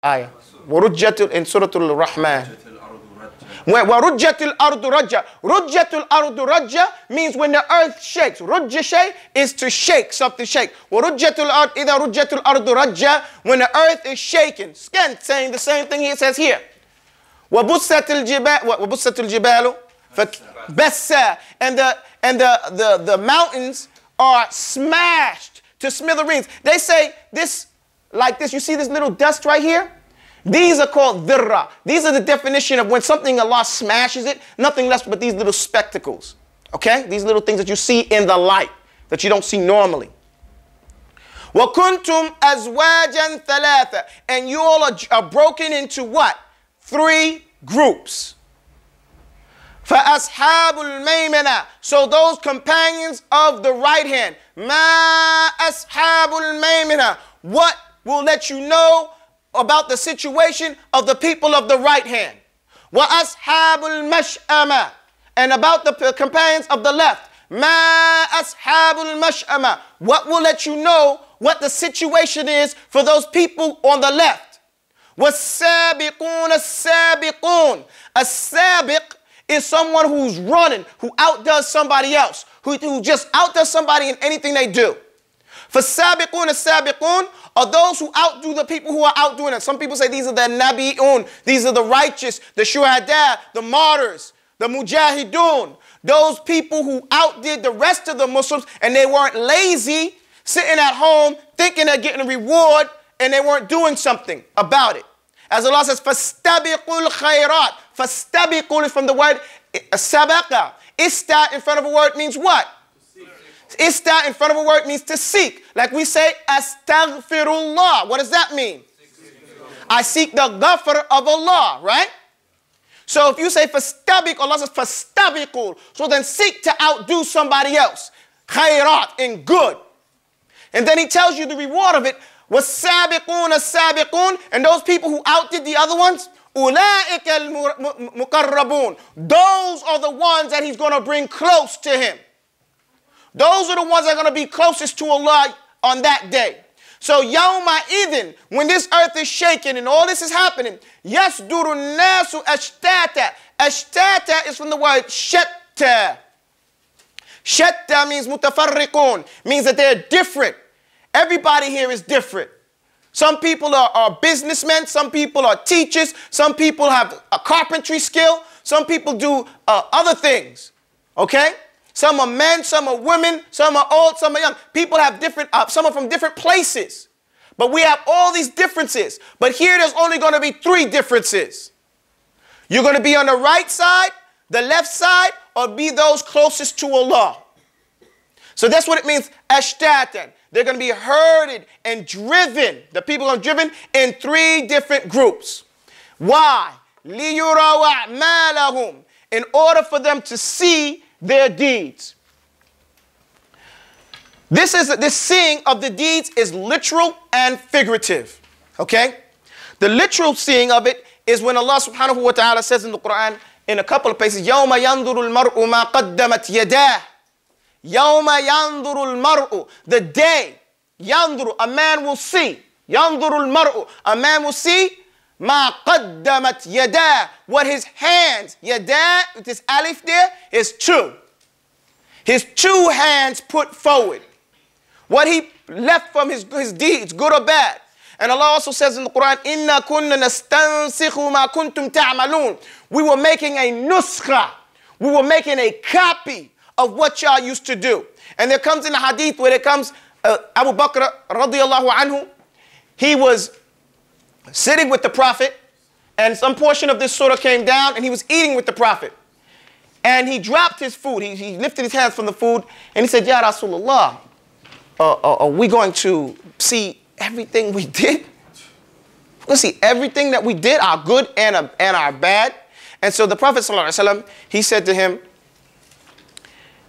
ayah. In Surah Al-Rahman. وَرُجَّتِ الْأَرْضُ رَجَّةً. رُجَّةُ الْأَرْضُ رَجَّةً means when the earth shakes. رُجَّ shay is to shake, something shake. وَرُجَّةُ الْأَرْضُ إِذَا رُجَّةُ الْأَرْضُ رَجَّةً when the earth is shaken. Again, saying the same thing he says here. وَبُسَّتِ الْجِبَالُ فَبَسَّا. And the mountains are smashed to smithereens. They say this, like this. You see this little dust right here? These are called dhirra. These are the definition of when something Allah smashes it, nothing less but these little spectacles. Okay? These little things that you see in the light that you don't see normally. وَكُنْتُمْ أَزْوَاجًا ثَلَاثًا. And you all are broken into what? 3 groups. فَأَصْحَابُ الْمَيْمَنَةِ. So those companions of the right hand. مَا أَصْحَابُ الْمَيْمَنَةِ. What will let you know about the situation of the people of the right hand. وَأَصْحَابُ الْمَشْأَمَةِ. And about the companions of the left. مَا أَصْحَابُ الْمَشْأَمَةِ. What will let you know what the situation is for those people on the left. وَالسَّابِقُونَ السَّابِقُونَ. A sabiq is someone who's running, who outdoes somebody else, who just outdoes somebody in anything they do. فَالسَّابِقُونَ السَّابِقُونَ are those who outdo the people who are outdoing it. Some people say these are the nabi'un, these are the righteous, the shuhada, the martyrs, the mujahidun. Those people who outdid the rest of the Muslims and they weren't lazy, sitting at home thinking they're getting a reward and they weren't doing something about it. As Allah says, فَاسْتَبِقُوا الْخَيْرَاتِ. فَاسْتَبِقُوا is from the word sabaqa. Ista in front of a word means what? Ista in front of a word means to seek. Like we say, astaghfirullah. What does that mean? I seek the ghafr of Allah, right? So if you say fastabiq, Allah says fastabiqul. So then seek to outdo somebody else. Khayrat, in good. And then he tells you the reward of it. وَالسَّابِقُونَ السَّابِقُونَ. And those people who outdid the other ones, أُولَٰئِكَ الْمُقَرَّبُونَ. Those are the ones that he's going to bring close to him. Those are the ones that are going to be closest to Allah on that day. So yawma idhin, when this earth is shaking and all this is happening, yasduru nasu ashtata. Ashtata is from the word shatta. Shatta means mutafarriqun, means that they're different. Everybody here is different. Some people are businessmen, some people are teachers, some people have a carpentry skill, some people do other things. Okay? Some are men, some are women, some are old, some are young. People have different, some are from different places. But we have all these differences. But here there's only going to be 3 differences. You're going to be on the right side, the left side, or be those closest to Allah. So that's what it means, ashtatan. They're going to be herded and driven. The people are driven in 3 different groups. Why? لِيُرَوْا أَعْمَالَهُمْ. In order for them to see their deeds. This seeing of the deeds is literal and figurative. Okay? The literal seeing of it is when Allah subhanahu wa ta'ala says in the Quran in a couple of places, يَوْمَ يَنْظُرُ الْمَرْءُ مَا قَدَّمَتْ يَدَاهُ. يَوْمَ يَنْظُرُ الْمَرْءُ. The day, يَنْظُرُ, a man will see. يَنْظُرُ الْمَرْءُ, a man will see مَا قَدَّمَتْ يَدَاهُ. What his hands, yadah, with this alif there, is 2. His 2 hands put forward. What he left from his deeds, good or bad. And Allah also says in the Quran, إِنَّا كُنَّ نَسْتَنْسِخُ مَا كُنْتُمْ تَعْمَلُونَ. We were making a nuskha. We were making a copy of what y'all used to do. And there comes in the hadith where it comes, Abu Bakr radiallahu anhu, he was sitting with the Prophet, and some portion of this surah came down, and he was eating with the Prophet. And he dropped his food. He lifted his hands from the food, and he said, Ya Rasulullah, are we going to see everything we did? We're going to see everything that we did, our good and our bad. And so the Prophet ﷺ, he said to him,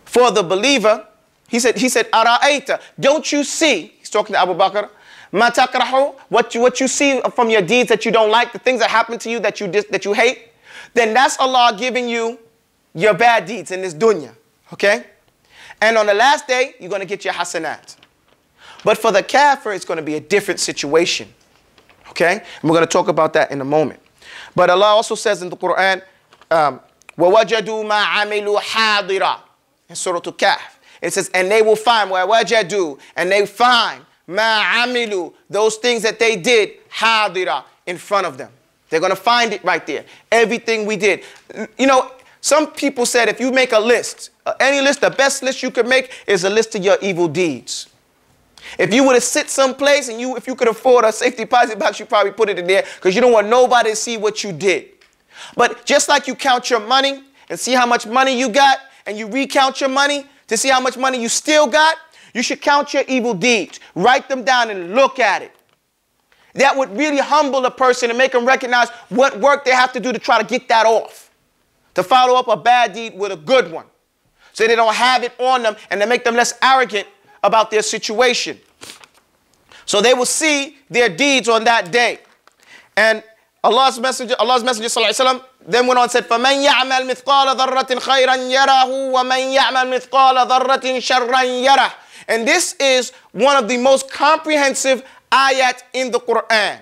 for the believer, he said, Ara'ayta, don't you see, he's talking to Abu Bakr, Ma takrahu, what you see from your deeds that you don't like, the things that happen to you that you hate, then that's Allah giving you your bad deeds in this dunya. Okay? And on the last day, you're going to get your hasanat. But for the kafir, it's going to be a different situation. Okay? And we're going to talk about that in a moment. But Allah also says in the Quran, وَوَجَدُوا مَا عَمِلُوا حَاضِرًا in Surah Al-Kahf. It says, and they will find, وَوَجَدُوا, and they find, مَا عَمِلُوا, those things that they did, حَاضِرًا, in front of them. They're going to find it right there. Everything we did. You know, some people said if you make a list, any list, the best list you could make is a list of your evil deeds. If you were to sit someplace and if you could afford a safe deposit box, you probably put it in there because you don't want nobody to see what you did. But just like you count your money and see how much money you got, and you recount your money to see how much money you still got, you should count your evil deeds. Write them down and look at it. That would really humble a person and make them recognize what work they have to do to try to get that off. To follow up a bad deed with a good one. So they don't have it on them and to make them less arrogant about their situation. So they will see their deeds on that day. And Allah's Messenger sallallahu alaihi wasallam then went on and said, فَمَنْ يَعْمَلْ مِثْقَالَ ذَرَّةٍ خَيْرًا يَرَهُ وَمَنْ يَعْمَلْ مِثْقَالَ ذَرَّةٍ شَرًّا يَرَهُ. And this is one of the most comprehensive ayat in the Quran.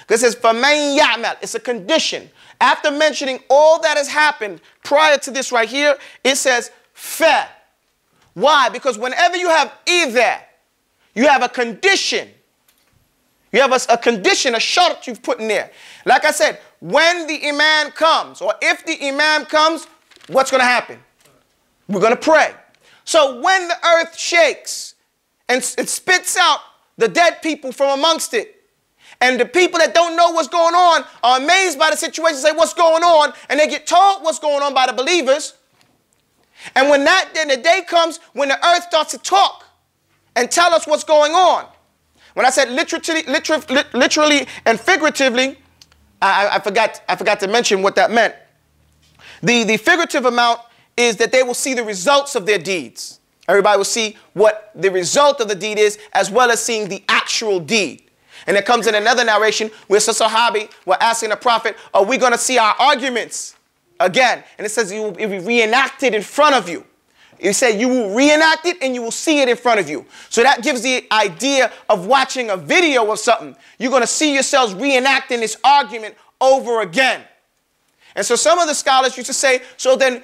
Because it says, فَمَنْ يَعْمَلْ. It's a condition. After mentioning all that has happened prior to this right here, it says, fa. Why? Because whenever you have either, you have a condition. You have a condition, a shart you've put in there. Like I said, when the imam comes, or if the imam comes, what's going to happen? We're going to pray. So when the earth shakes and it spits out the dead people from amongst it, and the people that don't know what's going on are amazed by the situation, say, what's going on? And they get told what's going on by the believers. And when then the day comes when the earth starts to talk and tell us what's going on. When I said literally and figuratively, I forgot to mention what that meant. The figurative amount is that they will see the results of their deeds. Everybody will see what the result of the deed is, as well as seeing the actual deed. And it comes in another narration where the Sahabi were asking the Prophet, are we going to see our arguments again? And it says it will be reenacted in front of you. It said you will reenact it and you will see it in front of you. So that gives the idea of watching a video of something. You're going to see yourselves reenacting this argument over again. And so some of the scholars used to say, so then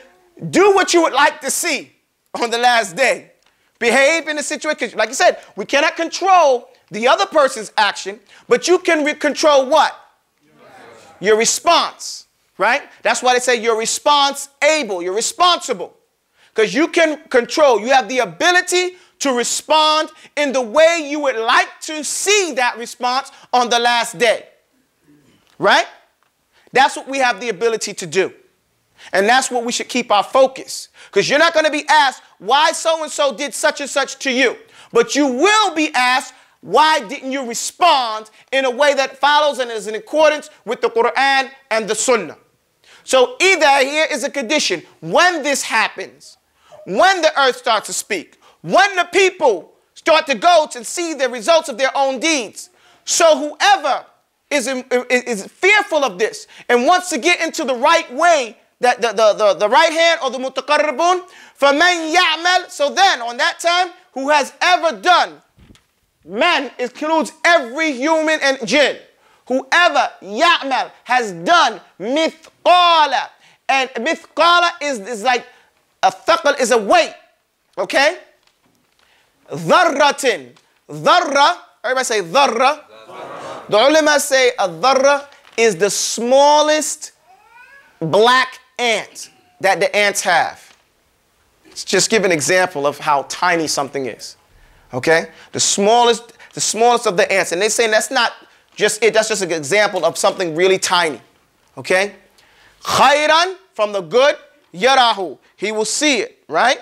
do what you would like to see on the last day. Behave in the situation. Like I said, we cannot control the other person's action, but you can control what? Your response, right? That's why they say you're response-able, you're responsible. Because you can control, you have the ability to respond in the way you would like to see that response on the last day, right? That's what we have the ability to do. And that's what we should keep our focus. Because you're not going to be asked why so-and-so did such and such to you. But you will be asked, why didn't you respond in a way that follows and is in accordance with the Quran and the Sunnah? So either here is a condition. When this happens, when the earth starts to speak, when the people start to go to see the results of their own deeds. So whoever is fearful of this and wants to get into the right way, that the right hand or the mutaqarribun, فَمَنْ يَعْمَلْ. So then, on that time, who has ever done, man includes every human and jinn. Whoever ya'mal has done mithqala. And mithqala is like a thaqal is a weight. Okay? Dharratin. Dharra. Everybody say dharra. The ulama say a dharra is the smallest black ant that the ants have. Let's just give an example of how tiny something is. Okay? The smallest of the ants. And they say that's not just it. That's just an example of something really tiny. Okay? Khayran, from the good, yarahu. He will see it, right?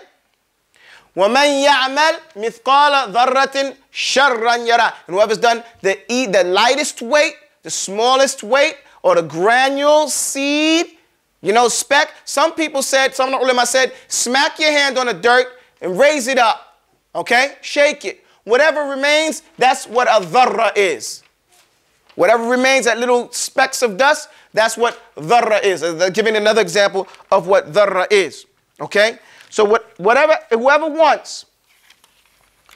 وَمَنْ يَعْمَلْ مِثْقَالَ ذَرَّةٍ شَرًّا يَرَى. And whoever's done the lightest weight, the smallest weight, or the granule seed, you know, speck. Some people said, some of the ulama said, smack your hand on the dirt and raise it up. Okay? Shake it. Whatever remains, that's what a dharra is. Whatever remains, that little specks of dust, that's what dharra is. They're giving another example of what dharra is. Okay? So whoever wants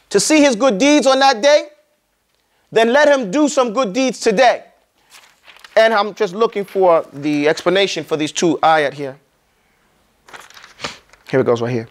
to see his good deeds on that day, then let him do some good deeds today. And I'm just looking for the explanation for these two ayat here. Here it goes right here.